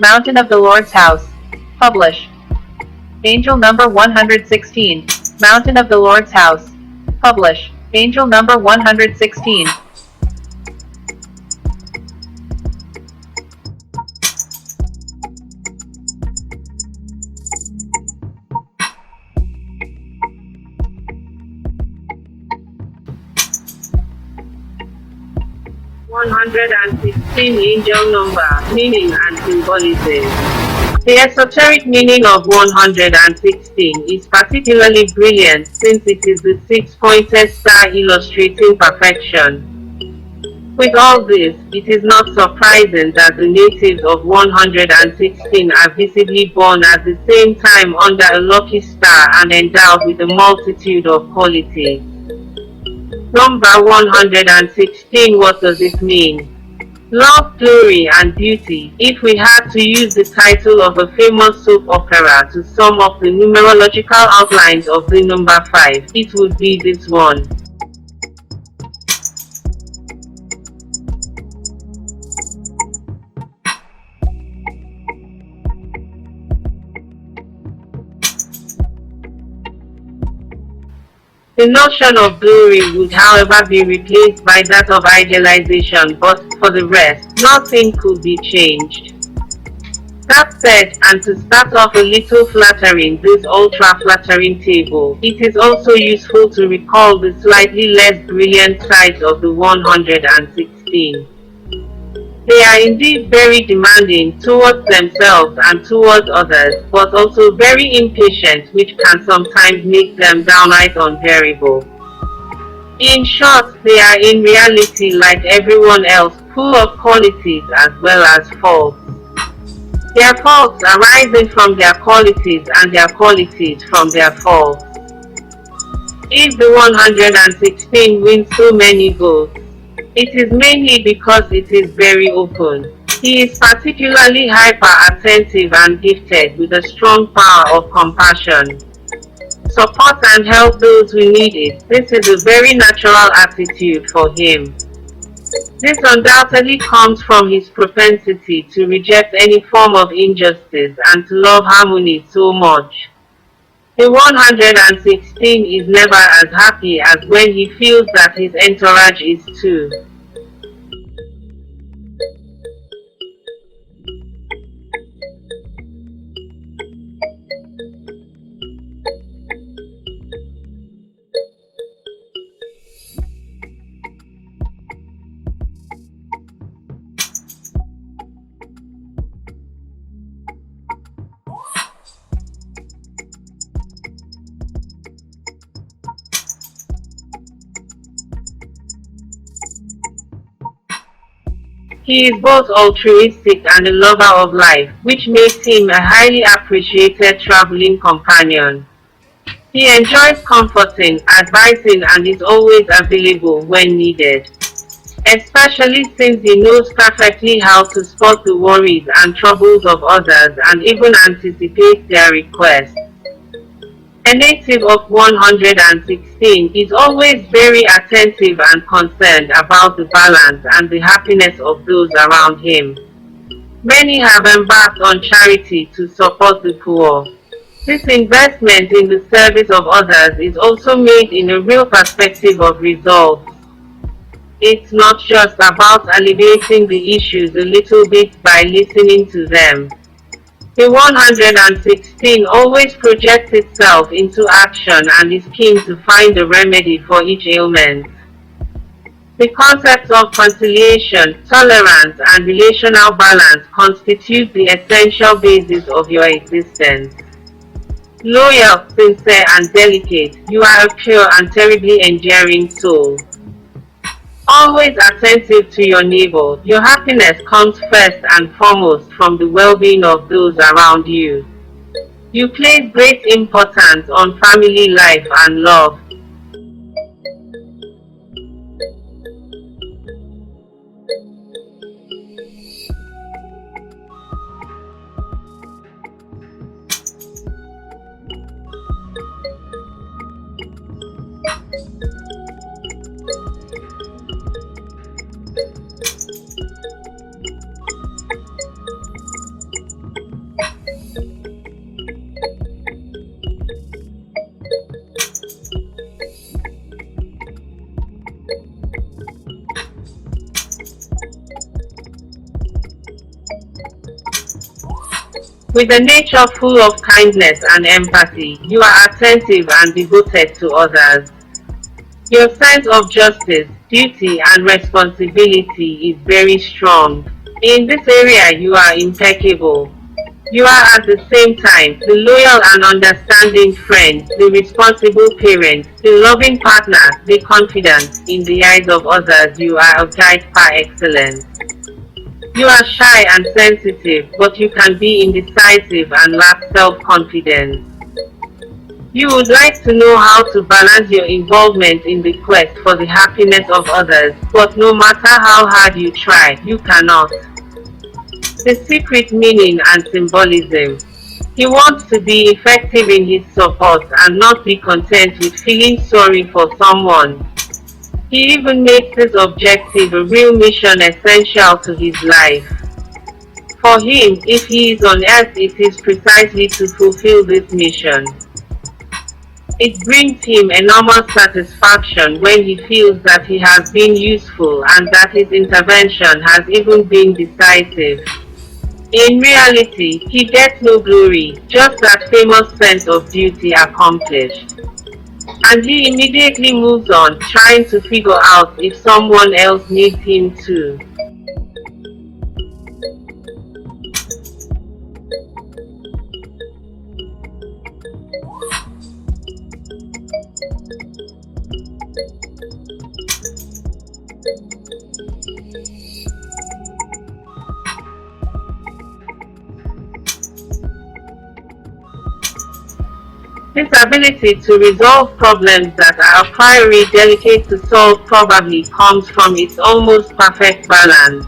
Mountain of the Lord's House. Publish. Angel number 116. Mountain of the Lord's House. Publish. Angel number 116. (116) Angel number, meaning and symbolism. The esoteric meaning of 116 is particularly brilliant since it is the six-pointed star illustrating perfection. With all this, it is not surprising that the natives of 116 are visibly born at the same time under a lucky star and endowed with a multitude of qualities. Number 116, what does it mean? Love, glory, and beauty. If we had to use the title of a famous soap opera to sum up the numerological outlines of the number 5, it would be this one. The notion of glory would however be replaced by that of idealization, but for the rest, nothing could be changed. That said, and to start off a little flattering this ultra-flattering table, it is also useful to recall the slightly less brilliant sides of the 116. They are indeed very demanding towards themselves and towards others, but also very impatient, which can sometimes make them downright unbearable. In short, they are in reality like everyone else, full of qualities as well as faults. Their faults arising from their qualities and their qualities from their faults. If the 116 wins so many votes, it is mainly because it is very open. He is particularly hyper-attentive and gifted with a strong power of compassion. Support and help those who need it. This is a very natural attitude for him. This undoubtedly comes from his propensity to reject any form of injustice and to love harmony so much. The 116 is never as happy as when he feels that his entourage is too. He is both altruistic and a lover of life, which makes him a highly appreciated traveling companion. He enjoys comforting, advising, and is always available when needed, especially since he knows perfectly how to spot the worries and troubles of others and even anticipate their requests. A native of 116 is always very attentive and concerned about the balance and the happiness of those around him. Many have embarked on charity to support the poor. This investment in the service of others is also made in a real perspective of results. It's not just about alleviating the issues a little bit by listening to them. The 116 always projects itself into action and is keen to find a remedy for each ailment. The concepts of conciliation, tolerance, and relational balance constitute the essential basis of your existence. Loyal, sincere, and delicate, you are a pure and terribly endearing soul. Always attentive to your neighbor, your happiness comes first and foremost from the well-being of those around you. You place great importance on family life and love. With a nature full of kindness and empathy, you are attentive and devoted to others. Your sense of justice, duty and responsibility is very strong. In this area you are impeccable. You are at the same time the loyal and understanding friend, the responsible parent, the loving partner, the confidant. In the eyes of others you are a guide par excellence. You are shy and sensitive, but you can be indecisive and lack self-confidence. You would like to know how to balance your involvement in the quest for the happiness of others, but no matter how hard you try, you cannot. The secret meaning and symbolism. He wants to be effective in his support and not be content with feeling sorry for someone. He even makes this objective a real mission essential to his life. For him, if he is on earth, it is precisely to fulfill this mission. It brings him enormous satisfaction when he feels that he has been useful and that his intervention has even been decisive. In reality, he gets no glory, just that famous sense of duty accomplished. And he immediately moves on, trying to figure out if someone else needs him too. This ability to resolve problems that are a priori delicate to solve probably comes from its almost perfect balance.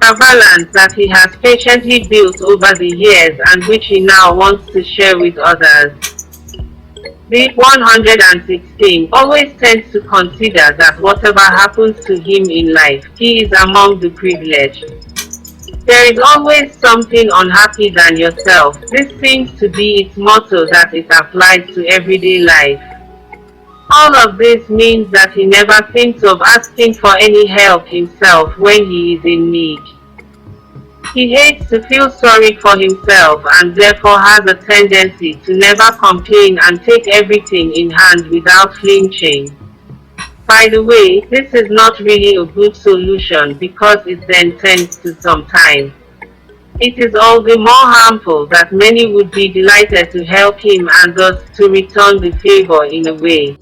A balance that he has patiently built over the years and which he now wants to share with others. The 116 always tends to consider that whatever happens to him in life, he is among the privileged. There is always something unhappy than yourself. This seems to be its motto that it applies to everyday life. All of this means that he never thinks of asking for any help himself when he is in need. He hates to feel sorry for himself and therefore has a tendency to never complain and take everything in hand without flinching. By the way, this is not really a good solution because it then tends to sometimes. It is all the more harmful that many would be delighted to help him and thus to return the favor in a way.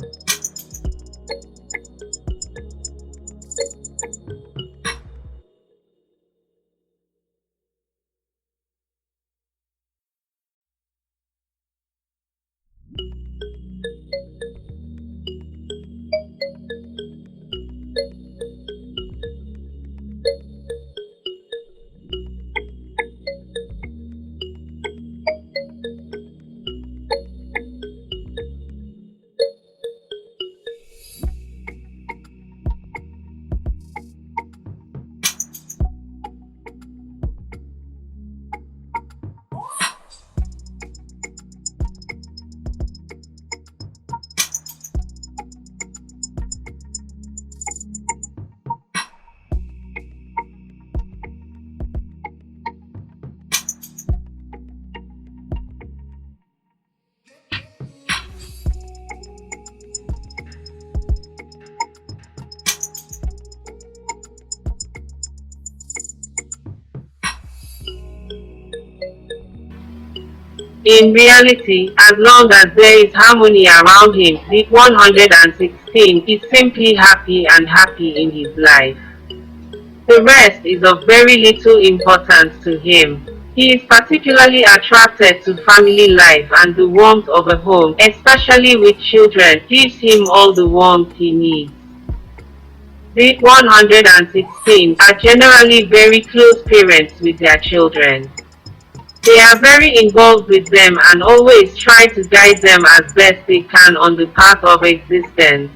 In reality, as long as there is harmony around him, the 116 is simply happy and happy in his life. The rest is of very little importance to him. He is particularly attracted to family life, and the warmth of a home, especially with children, gives him all the warmth he needs. The 116 are generally very close parents with their children. They are very involved with them and always try to guide them as best they can on the path of existence.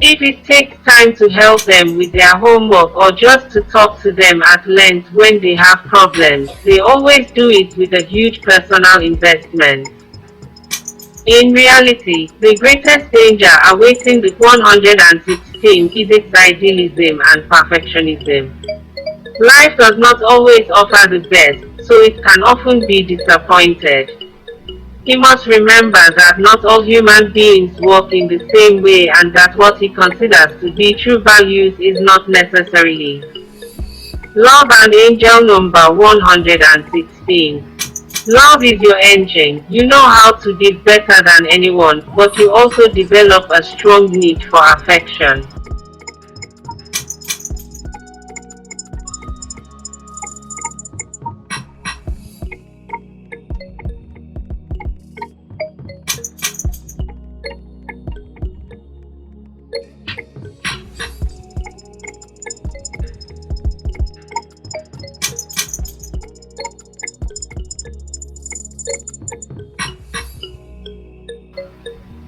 If it takes time to help them with their homework or just to talk to them at length when they have problems, they always do it with a huge personal investment. In reality, the greatest danger awaiting the 116 is its idealism and perfectionism. Life does not always offer the best, so it can often be disappointed. He must remember that not all human beings work in the same way and that what he considers to be true values is not necessarily love. And angel number 116. Love is your engine. You know how to give better than anyone, but you also develop a strong need for affection.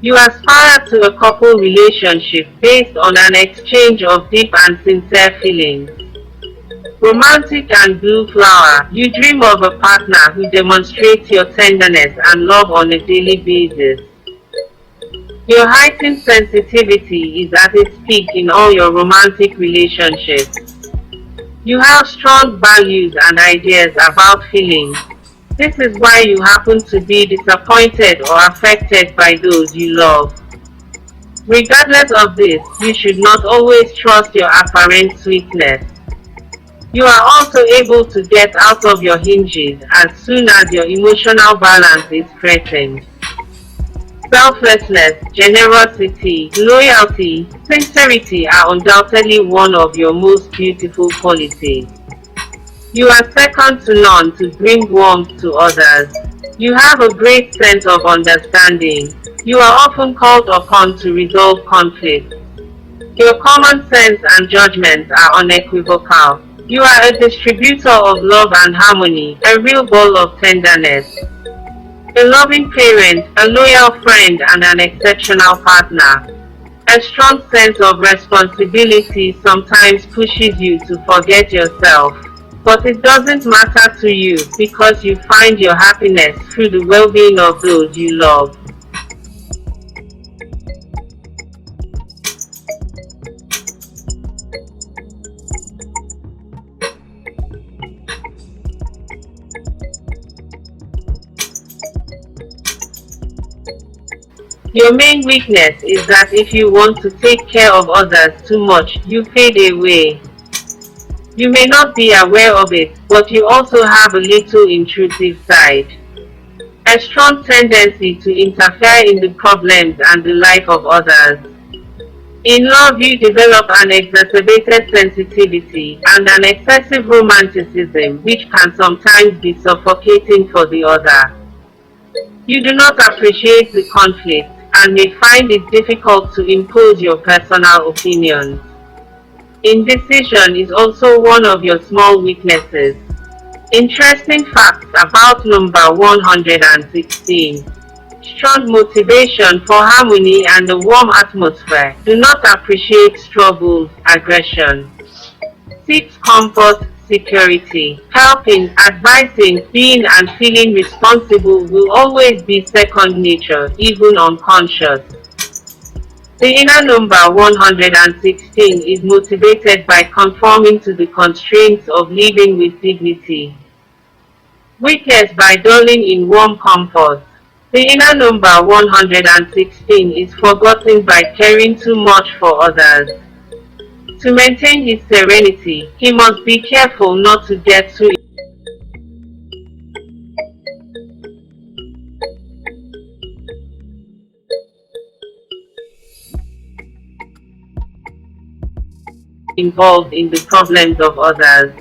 You aspire to a couple relationship based on an exchange of deep and sincere feelings. Romantic and blue flower, you dream of a partner who demonstrates your tenderness and love on a daily basis. Your heightened sensitivity is at its peak in all your romantic relationships. You have strong values and ideas about feelings. This is why you happen to be disappointed or affected by those you love. Regardless of this, you should not always trust your apparent sweetness. You are also able to get out of your hinges as soon as your emotional balance is threatened. Selflessness, generosity, loyalty, sincerity are undoubtedly one of your most beautiful qualities. You are second to none to bring warmth to others. You have a great sense of understanding. You are often called upon to resolve conflicts. Your common sense and judgment are unequivocal. You are a distributor of love and harmony, a real ball of tenderness. A loving parent, a loyal friend, and an exceptional partner. A strong sense of responsibility sometimes pushes you to forget yourself. But it doesn't matter to you because you find your happiness through the well-being of those you love. Your main weakness is that if you want to take care of others too much, you fade away. You may not be aware of it, but you also have a little intrusive side. A strong tendency to interfere in the problems and the life of others. In love, you develop an exacerbated sensitivity and an excessive romanticism which can sometimes be suffocating for the other. You do not appreciate the conflict and may find it difficult to impose your personal opinions. Indecision is also one of your small weaknesses. Interesting facts about number 116. Strong motivation for harmony and a warm atmosphere. Do not appreciate struggles, aggression. Seeks comfort, security. Helping, advising, being and feeling responsible will always be second nature, even unconscious. The inner number 116 is motivated by conforming to the constraints of living with dignity. Weakness by dwelling in warm comfort. The inner number 116 is forgotten by caring too much for others. To maintain his serenity, he must be careful not to get too involved in the problems of others.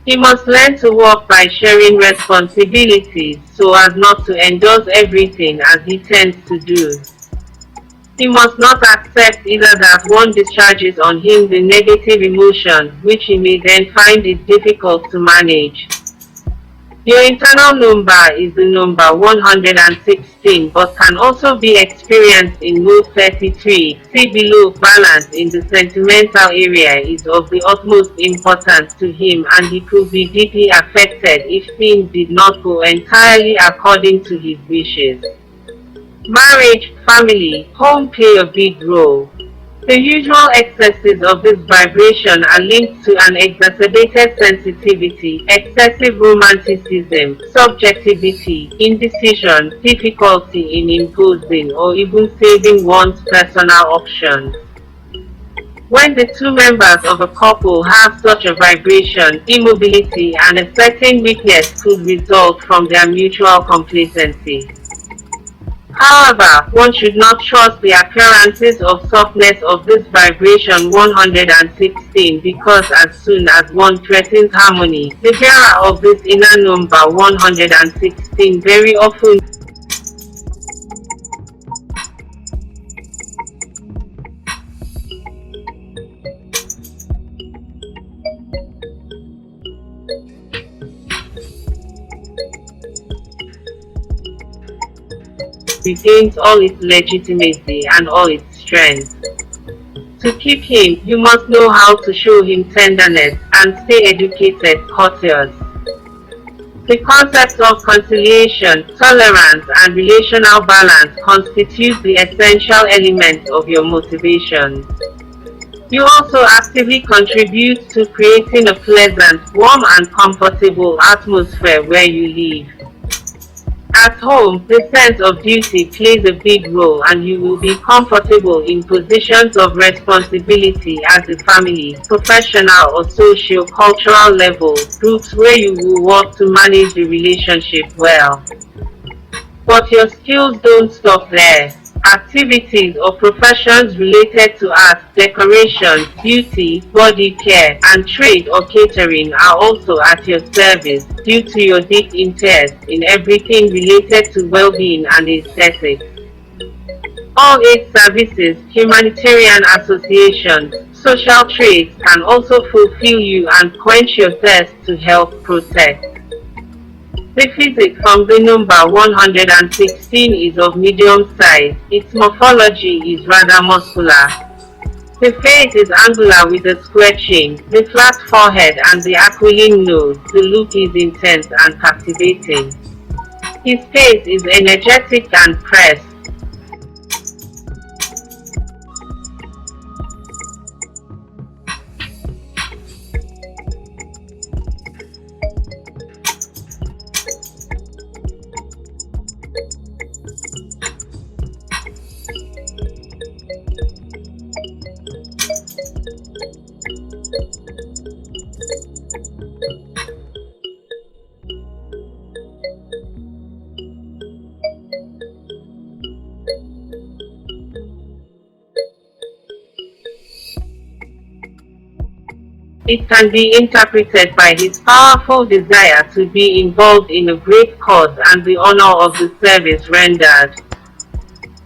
He must learn to work by sharing responsibilities so as not to endorse everything as he tends to do. He must not accept either that one discharges on him the negative emotions which he may then find it difficult to manage. Your internal number is the number 116 but can also be experienced in mode 33. See below. Balance in the sentimental area is of the utmost importance to him and he could be deeply affected if things did not go entirely according to his wishes. Marriage, family, home play a big role. The usual excesses of this vibration are linked to an exacerbated sensitivity, excessive romanticism, subjectivity, indecision, difficulty in imposing or even saving one's personal options. When the two members of a couple have such a vibration, immobility and a certain weakness could result from their mutual complacency. However, one should not trust the appearances of softness of this vibration 116 because as soon as one threatens harmony, the bearer of this inner number 116 very often retains all its legitimacy and all its strength. To keep him, you must know how to show him tenderness and stay educated, courteous. The concepts of conciliation, tolerance, and relational balance constitute the essential elements of your motivation. You also actively contribute to creating a pleasant, warm, and comfortable atmosphere where you live. At home, the sense of duty plays a big role and you will be comfortable in positions of responsibility at the family, professional or socio-cultural level, groups where you will work to manage the relationship well. But your skills don't stop there. Activities or professions related to art, decoration, beauty, body care, and trade or catering are also at your service due to your deep interest in everything related to well-being and aesthetics. All aid services, humanitarian associations, social trades can also fulfill you and quench your thirst to help protect. The physics from the number 116 is of medium size. Its morphology is rather muscular. The face is angular with a square chin, the flat forehead and the aquiline nose. The look is intense and captivating. His face is energetic and pressed. It can be interpreted by his powerful desire to be involved in a great cause and the honor of the service rendered.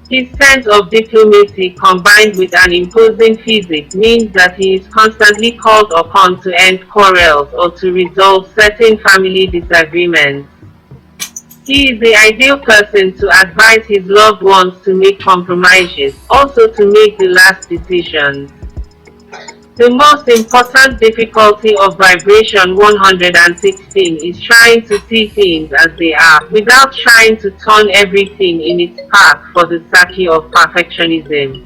His sense of diplomacy combined with an imposing physique means that he is constantly called upon to end quarrels or to resolve certain family disagreements. He is the ideal person to advise his loved ones to make compromises, also to make the last decisions. The most important difficulty of vibration 116 is trying to see things as they are, without trying to turn everything in its path for the sake of perfectionism.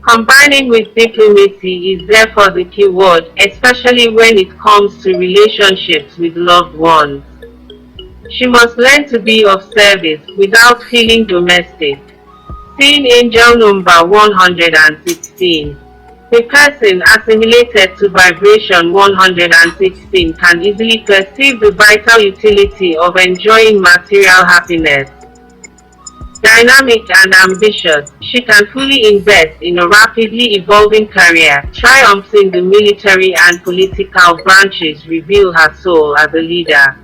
Combining with diplomacy is therefore the key word, especially when it comes to relationships with loved ones. She must learn to be of service without feeling domestic. Seeing angel number 116. The person assimilated to vibration 116 can easily perceive the vital utility of enjoying material happiness. Dynamic and ambitious, she can fully invest in a rapidly evolving career. Triumphs in the military and political branches reveal her soul as a leader.